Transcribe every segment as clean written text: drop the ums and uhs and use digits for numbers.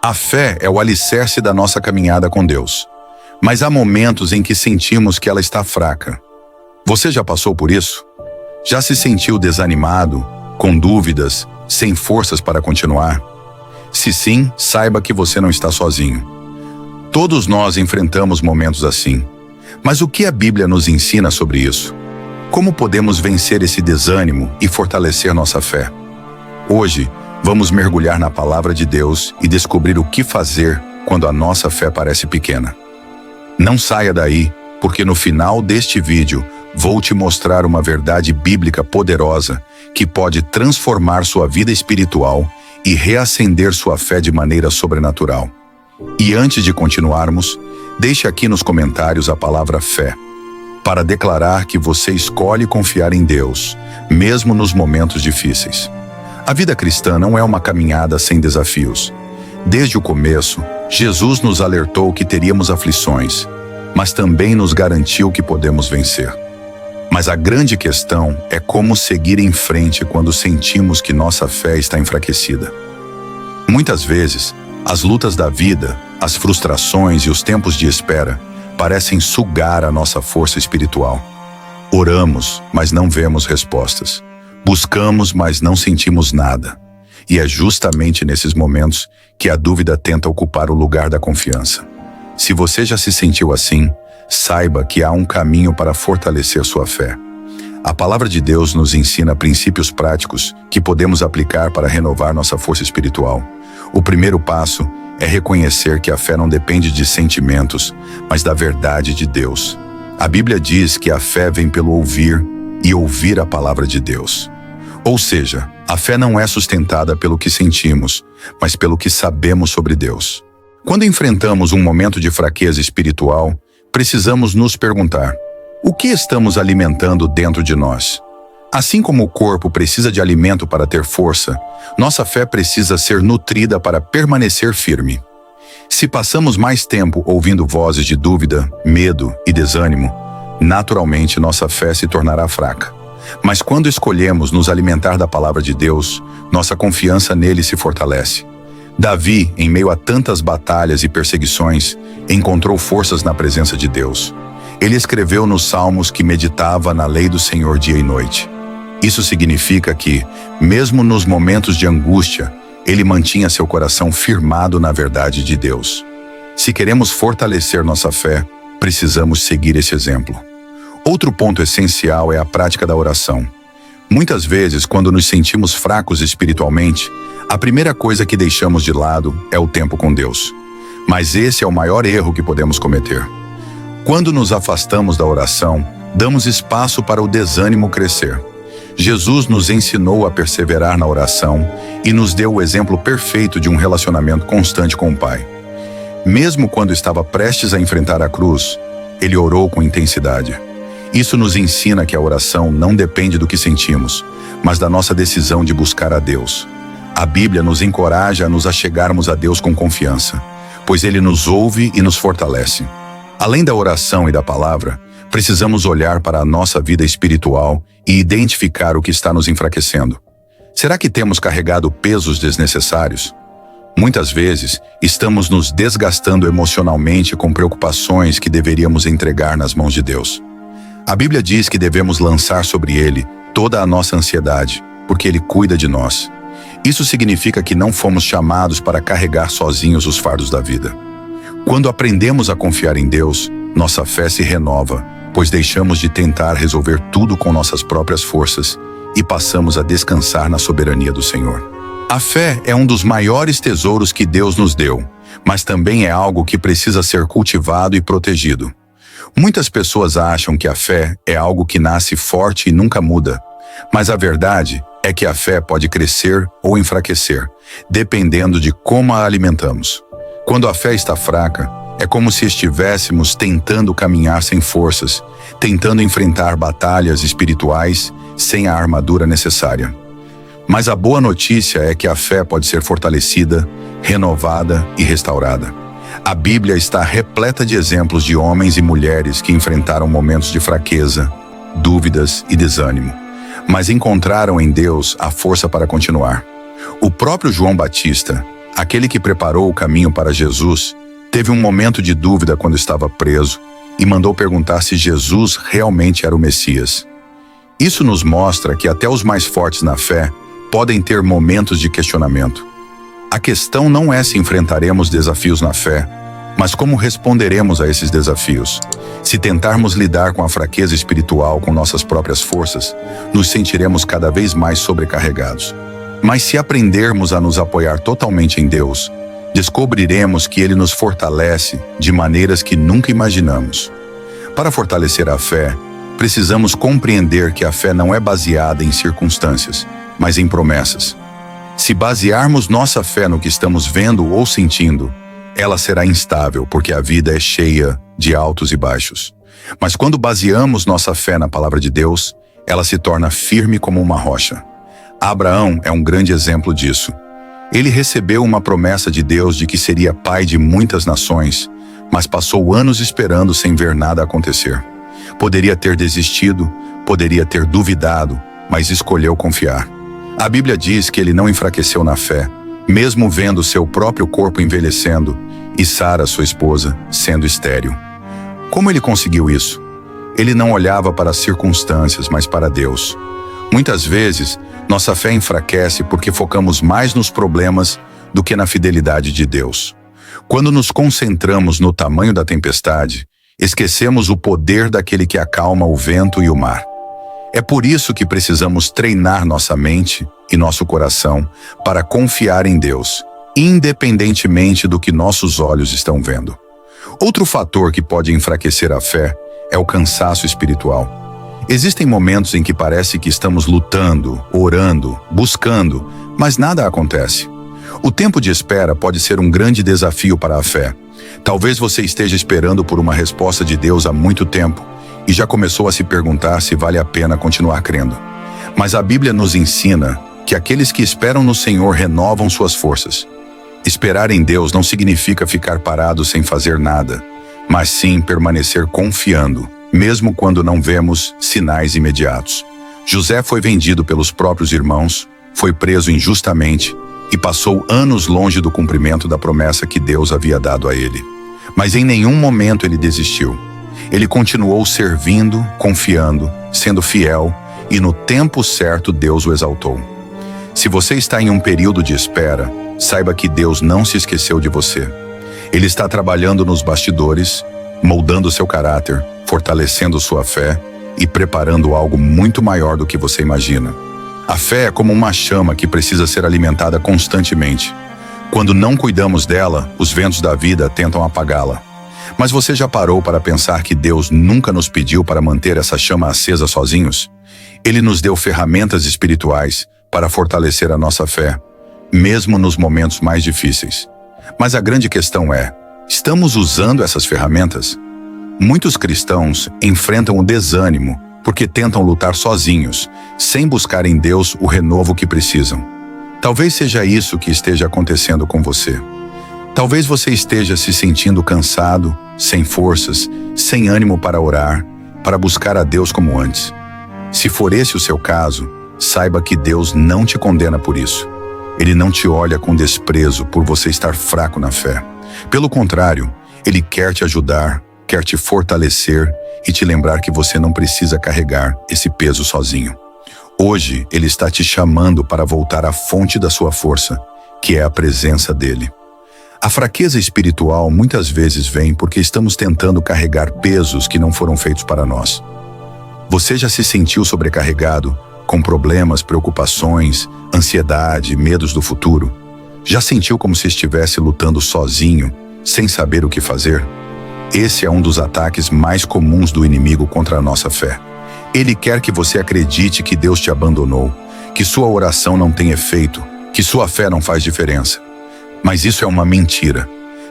A fé é o alicerce da nossa caminhada com Deus. Mas há momentos em que sentimos que ela está fraca. Você já passou por isso? Já se sentiu desanimado, com dúvidas, sem forças para continuar? Se sim, saiba que você não está sozinho. Todos nós enfrentamos momentos assim. Mas o que a Bíblia nos ensina sobre isso? Como podemos vencer esse desânimo e fortalecer nossa fé? Hoje, vamos mergulhar na palavra de Deus e descobrir o que fazer quando a nossa fé parece pequena. Não saia daí, porque no final deste vídeo vou te mostrar uma verdade bíblica poderosa que pode transformar sua vida espiritual e reacender sua fé de maneira sobrenatural. E antes de continuarmos, deixe aqui nos comentários a palavra fé, para declarar que você escolhe confiar em Deus, mesmo nos momentos difíceis. A vida cristã não é uma caminhada sem desafios. Desde o começo, Jesus nos alertou que teríamos aflições, mas também nos garantiu que podemos vencer. Mas a grande questão é como seguir em frente quando sentimos que nossa fé está enfraquecida. Muitas vezes, as lutas da vida, as frustrações e os tempos de espera parecem sugar a nossa força espiritual. Oramos, mas não vemos respostas. Buscamos, mas não sentimos nada. E é justamente nesses momentos que a dúvida tenta ocupar o lugar da confiança. Se você já se sentiu assim, saiba que há um caminho para fortalecer sua fé. A palavra de Deus nos ensina princípios práticos que podemos aplicar para renovar nossa força espiritual. O primeiro passo é reconhecer que a fé não depende de sentimentos, mas da verdade de Deus. A Bíblia diz que a fé vem pelo ouvir e ouvir a palavra de Deus. Ou seja, a fé não é sustentada pelo que sentimos, mas pelo que sabemos sobre Deus. Quando enfrentamos um momento de fraqueza espiritual, precisamos nos perguntar: o que estamos alimentando dentro de nós? Assim como o corpo precisa de alimento para ter força, nossa fé precisa ser nutrida para permanecer firme. Se passamos mais tempo ouvindo vozes de dúvida, medo e desânimo, naturalmente nossa fé se tornará fraca. Mas quando escolhemos nos alimentar da palavra de Deus, nossa confiança nele se fortalece. Davi, em meio a tantas batalhas e perseguições, encontrou forças na presença de Deus. Ele escreveu nos Salmos que meditava na lei do Senhor dia e noite. Isso significa que, mesmo nos momentos de angústia, ele mantinha seu coração firmado na verdade de Deus. Se queremos fortalecer nossa fé, precisamos seguir esse exemplo. Outro ponto essencial é a prática da oração. Muitas vezes, quando nos sentimos fracos espiritualmente, a primeira coisa que deixamos de lado é o tempo com Deus. Mas esse é o maior erro que podemos cometer. Quando nos afastamos da oração, damos espaço para o desânimo crescer. Jesus nos ensinou a perseverar na oração e nos deu o exemplo perfeito de um relacionamento constante com o Pai. Mesmo quando estava prestes a enfrentar a cruz, ele orou com intensidade. Isso nos ensina que a oração não depende do que sentimos, mas da nossa decisão de buscar a Deus. A Bíblia nos encoraja a nos achegarmos a Deus com confiança, pois Ele nos ouve e nos fortalece. Além da oração e da palavra, precisamos olhar para a nossa vida espiritual e identificar o que está nos enfraquecendo. Será que temos carregado pesos desnecessários? Muitas vezes, estamos nos desgastando emocionalmente com preocupações que deveríamos entregar nas mãos de Deus. A Bíblia diz que devemos lançar sobre Ele toda a nossa ansiedade, porque Ele cuida de nós. Isso significa que não fomos chamados para carregar sozinhos os fardos da vida. Quando aprendemos a confiar em Deus, nossa fé se renova, pois deixamos de tentar resolver tudo com nossas próprias forças e passamos a descansar na soberania do Senhor. A fé é um dos maiores tesouros que Deus nos deu, mas também é algo que precisa ser cultivado e protegido. Muitas pessoas acham que a fé é algo que nasce forte e nunca muda, mas a verdade é que a fé pode crescer ou enfraquecer, dependendo de como a alimentamos. Quando a fé está fraca, é como se estivéssemos tentando caminhar sem forças, tentando enfrentar batalhas espirituais sem a armadura necessária. Mas a boa notícia é que a fé pode ser fortalecida, renovada e restaurada. A Bíblia está repleta de exemplos de homens e mulheres que enfrentaram momentos de fraqueza, dúvidas e desânimo, mas encontraram em Deus a força para continuar. O próprio João Batista, Aquele que preparou o caminho para Jesus teve um momento de dúvida quando estava preso e mandou perguntar se Jesus realmente era o Messias. Isso nos mostra que até os mais fortes na fé podem ter momentos de questionamento. A questão não é se enfrentaremos desafios na fé, mas como responderemos a esses desafios. Se tentarmos lidar com a fraqueza espiritual com nossas próprias forças, nos sentiremos cada vez mais sobrecarregados. Mas se aprendermos a nos apoiar totalmente em Deus, descobriremos que Ele nos fortalece de maneiras que nunca imaginamos. Para fortalecer a fé, precisamos compreender que a fé não é baseada em circunstâncias, mas em promessas. Se basearmos nossa fé no que estamos vendo ou sentindo, ela será instável, porque a vida é cheia de altos e baixos. Mas quando baseamos nossa fé na palavra de Deus, ela se torna firme como uma rocha. Abraão é um grande exemplo disso. Ele recebeu uma promessa de Deus de que seria pai de muitas nações, mas passou anos esperando sem ver nada acontecer. Poderia ter desistido, poderia ter duvidado, mas escolheu confiar. A Bíblia diz que ele não enfraqueceu na fé, mesmo vendo seu próprio corpo envelhecendo e Sara, sua esposa, sendo estéril. Como ele conseguiu isso? Ele não olhava para as circunstâncias, mas para Deus. Muitas vezes, nossa fé enfraquece porque focamos mais nos problemas do que na fidelidade de Deus. Quando nos concentramos no tamanho da tempestade, esquecemos o poder daquele que acalma o vento e o mar. É por isso que precisamos treinar nossa mente e nosso coração para confiar em Deus, independentemente do que nossos olhos estão vendo. Outro fator que pode enfraquecer a fé é o cansaço espiritual. Existem momentos em que parece que estamos lutando, orando, buscando, mas nada acontece. O tempo de espera pode ser um grande desafio para a fé. Talvez você esteja esperando por uma resposta de Deus há muito tempo e já começou a se perguntar se vale a pena continuar crendo. Mas a Bíblia nos ensina que aqueles que esperam no Senhor renovam suas forças. Esperar em Deus não significa ficar parado sem fazer nada, mas sim permanecer confiando, mesmo quando não vemos sinais imediatos. José foi vendido pelos próprios irmãos, foi preso injustamente e passou anos longe do cumprimento da promessa que Deus havia dado a ele. Mas em nenhum momento ele desistiu. Ele continuou servindo, confiando, sendo fiel, e no tempo certo Deus o exaltou. Se você está em um período de espera, saiba que Deus não se esqueceu de você. Ele está trabalhando nos bastidores, moldando seu caráter, fortalecendo sua fé e preparando algo muito maior do que você imagina. A fé é como uma chama que precisa ser alimentada constantemente. Quando não cuidamos dela, os ventos da vida tentam apagá-la. Mas você já parou para pensar que Deus nunca nos pediu para manter essa chama acesa sozinhos? Ele nos deu ferramentas espirituais para fortalecer a nossa fé, mesmo nos momentos mais difíceis. Mas a grande questão é, estamos usando essas ferramentas? Muitos cristãos enfrentam o desânimo porque tentam lutar sozinhos, sem buscar em Deus o renovo que precisam. Talvez seja isso que esteja acontecendo com você. Talvez você esteja se sentindo cansado, sem forças, sem ânimo para orar, para buscar a Deus como antes. Se for esse o seu caso, saiba que Deus não te condena por isso. Ele não te olha com desprezo por você estar fraco na fé. Pelo contrário, Ele quer te ajudar, quer te fortalecer e te lembrar que você não precisa carregar esse peso sozinho. Hoje, Ele está te chamando para voltar à fonte da sua força, que é a presença dEle. A fraqueza espiritual muitas vezes vem porque estamos tentando carregar pesos que não foram feitos para nós. Você já se sentiu sobrecarregado, com problemas, preocupações, ansiedade, medos do futuro? Já sentiu como se estivesse lutando sozinho, sem saber o que fazer? Esse é um dos ataques mais comuns do inimigo contra a nossa fé. Ele quer que você acredite que Deus te abandonou, que sua oração não tem efeito, que sua fé não faz diferença. Mas isso é uma mentira.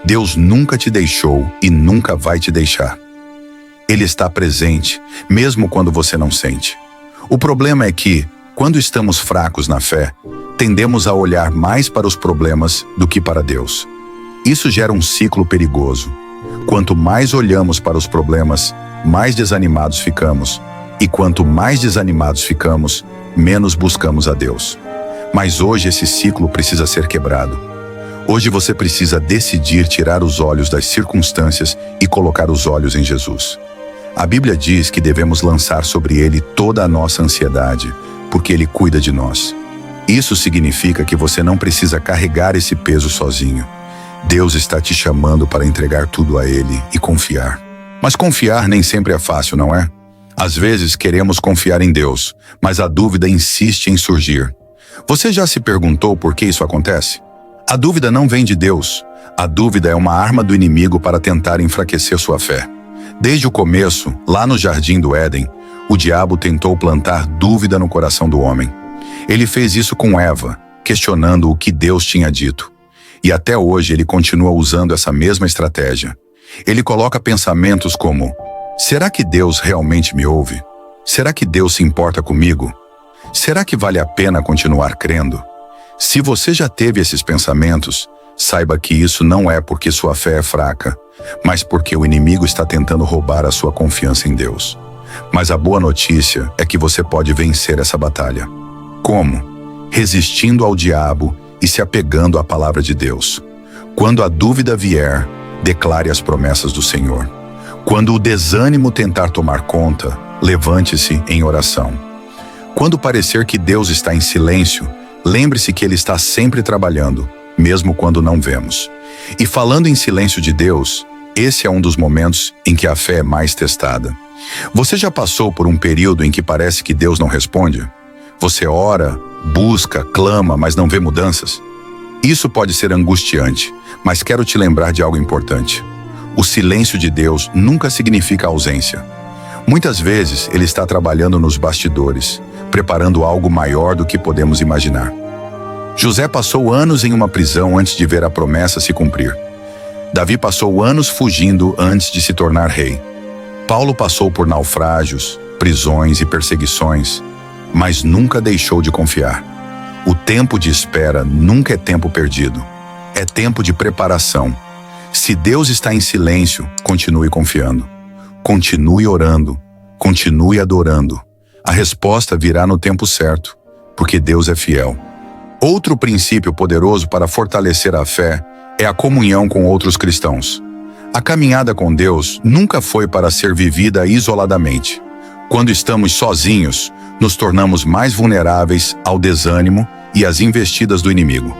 Deus nunca te deixou e nunca vai te deixar. Ele está presente, mesmo quando você não sente. O problema é que, quando estamos fracos na fé, tendemos a olhar mais para os problemas do que para Deus. Isso gera um ciclo perigoso. Quanto mais olhamos para os problemas, mais desanimados ficamos. E quanto mais desanimados ficamos, menos buscamos a Deus. Mas hoje esse ciclo precisa ser quebrado. Hoje você precisa decidir tirar os olhos das circunstâncias e colocar os olhos em Jesus. A Bíblia diz que devemos lançar sobre Ele toda a nossa ansiedade, porque Ele cuida de nós. Isso significa que você não precisa carregar esse peso sozinho. Deus está te chamando para entregar tudo a Ele e confiar. Mas confiar nem sempre é fácil, não é? Às vezes queremos confiar em Deus, mas a dúvida insiste em surgir. Você já se perguntou por que isso acontece? A dúvida não vem de Deus. A dúvida é uma arma do inimigo para tentar enfraquecer sua fé. Desde o começo, lá no Jardim do Éden, o diabo tentou plantar dúvida no coração do homem. Ele fez isso com Eva, questionando o que Deus tinha dito. E até hoje ele continua usando essa mesma estratégia. Ele coloca pensamentos como: será que Deus realmente me ouve? Será que Deus se importa comigo? Será que vale a pena continuar crendo? Se você já teve esses pensamentos, saiba que isso não é porque sua fé é fraca, mas porque o inimigo está tentando roubar a sua confiança em Deus. Mas a boa notícia é que você pode vencer essa batalha. Como? Resistindo ao diabo e se apegando à palavra de Deus. Quando a dúvida vier, declare as promessas do Senhor. Quando o desânimo tentar tomar conta, levante-se em oração. Quando parecer que Deus está em silêncio, lembre-se que Ele está sempre trabalhando, mesmo quando não vemos. E falando em silêncio de Deus, esse é um dos momentos em que a fé é mais testada. Você já passou por um período em que parece que Deus não responde? Você ora, busca, clama, mas não vê mudanças? Isso pode ser angustiante, mas quero te lembrar de algo importante. O silêncio de Deus nunca significa ausência. Muitas vezes Ele está trabalhando nos bastidores, preparando algo maior do que podemos imaginar. José passou anos em uma prisão antes de ver a promessa se cumprir. Davi passou anos fugindo antes de se tornar rei. Paulo passou por naufrágios, prisões e perseguições, mas nunca deixou de confiar. O tempo de espera nunca é tempo perdido. É tempo de preparação. Se Deus está em silêncio, continue confiando. Continue orando. Continue adorando. A resposta virá no tempo certo, porque Deus é fiel. Outro princípio poderoso para fortalecer a fé é a comunhão com outros cristãos. A caminhada com Deus nunca foi para ser vivida isoladamente. Quando estamos sozinhos, nos tornamos mais vulneráveis ao desânimo e às investidas do inimigo.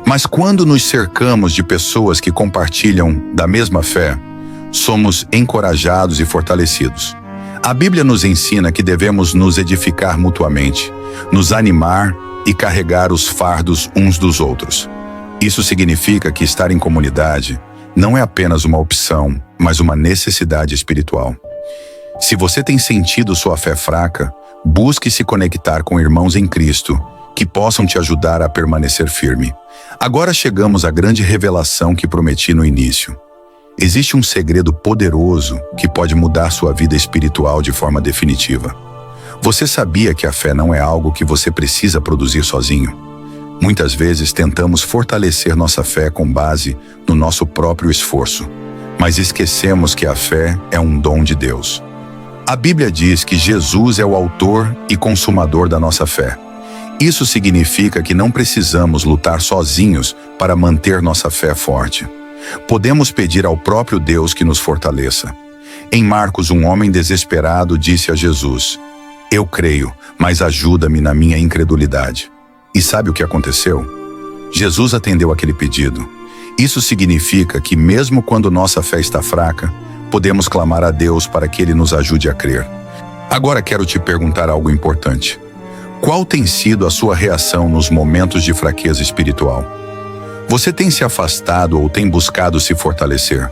Mas quando nos cercamos de pessoas que compartilham da mesma fé, somos encorajados e fortalecidos. A Bíblia nos ensina que devemos nos edificar mutuamente, nos animar e carregar os fardos uns dos outros. Isso significa que estar em comunidade não é apenas uma opção, mas uma necessidade espiritual. Se você tem sentido sua fé fraca, busque se conectar com irmãos em Cristo que possam te ajudar a permanecer firme. Agora chegamos à grande revelação que prometi no início. Existe um segredo poderoso que pode mudar sua vida espiritual de forma definitiva. Você sabia que a fé não é algo que você precisa produzir sozinho? Muitas vezes tentamos fortalecer nossa fé com base no nosso próprio esforço, mas esquecemos que a fé é um dom de Deus. A Bíblia diz que Jesus é o autor e consumador da nossa fé. Isso significa que não precisamos lutar sozinhos para manter nossa fé forte. Podemos pedir ao próprio Deus que nos fortaleça. Em Marcos, um homem desesperado disse a Jesus: "Eu creio, mas ajuda-me na minha incredulidade." E sabe o que aconteceu? Jesus atendeu aquele pedido. Isso significa que mesmo quando nossa fé está fraca, podemos clamar a Deus para que Ele nos ajude a crer. Agora quero te perguntar algo importante. Qual tem sido a sua reação nos momentos de fraqueza espiritual? Você tem se afastado ou tem buscado se fortalecer?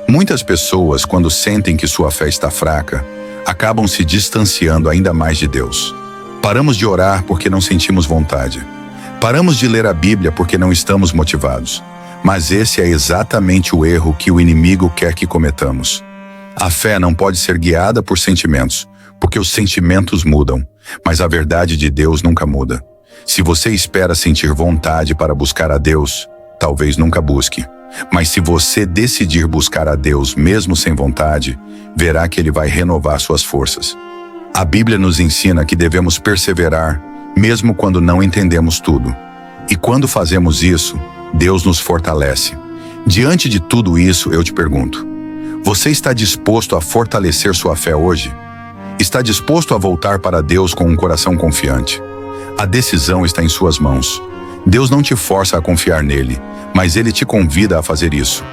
Muitas pessoas, quando sentem que sua fé está fraca, acabam se distanciando ainda mais de Deus. Paramos de orar porque não sentimos vontade. Paramos de ler a Bíblia porque não estamos motivados. Mas esse é exatamente o erro que o inimigo quer que cometamos. A fé não pode ser guiada por sentimentos, porque os sentimentos mudam, mas a verdade de Deus nunca muda. Se você espera sentir vontade para buscar a Deus, talvez nunca busque. Mas se você decidir buscar a Deus mesmo sem vontade, verá que Ele vai renovar suas forças. A Bíblia nos ensina que devemos perseverar, mesmo quando não entendemos tudo. E quando fazemos isso, Deus nos fortalece. Diante de tudo isso, eu te pergunto: você está disposto a fortalecer sua fé hoje? Está disposto a voltar para Deus com um coração confiante? A decisão está em suas mãos. Deus não te força a confiar nele, mas ele te convida a fazer isso.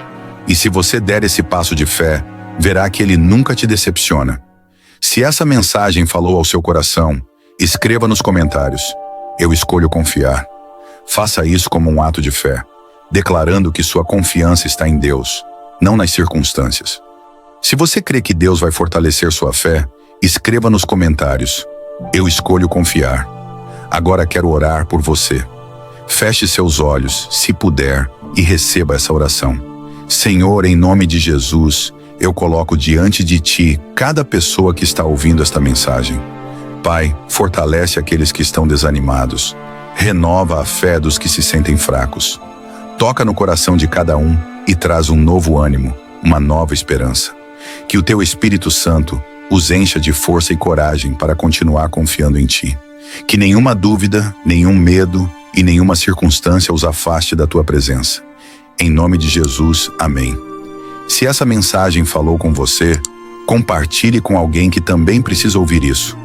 E se você der esse passo de fé, verá que ele nunca te decepciona. Se essa mensagem falou ao seu coração, escreva nos comentários: eu escolho confiar. Faça isso como um ato de fé, declarando que sua confiança está em Deus, não nas circunstâncias. Se você crê que Deus vai fortalecer sua fé, escreva nos comentários: eu escolho confiar. Agora quero orar por você. Feche seus olhos, se puder, e receba essa oração. Senhor, em nome de Jesus, eu coloco diante de Ti cada pessoa que está ouvindo esta mensagem. Pai, fortalece aqueles que estão desanimados. Renova a fé dos que se sentem fracos. Toca no coração de cada um e traz um novo ânimo, uma nova esperança. Que o Teu Espírito Santo os encha de força e coragem para continuar confiando em Ti. Que nenhuma dúvida, nenhum medo e nenhuma circunstância os afaste da Tua presença. Em nome de Jesus, amém. Se essa mensagem falou com você, compartilhe com alguém que também precisa ouvir isso.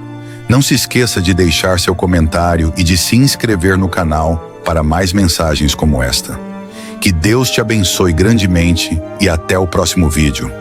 Não se esqueça de deixar seu comentário e de se inscrever no canal para mais mensagens como esta. Que Deus te abençoe grandemente e até o próximo vídeo.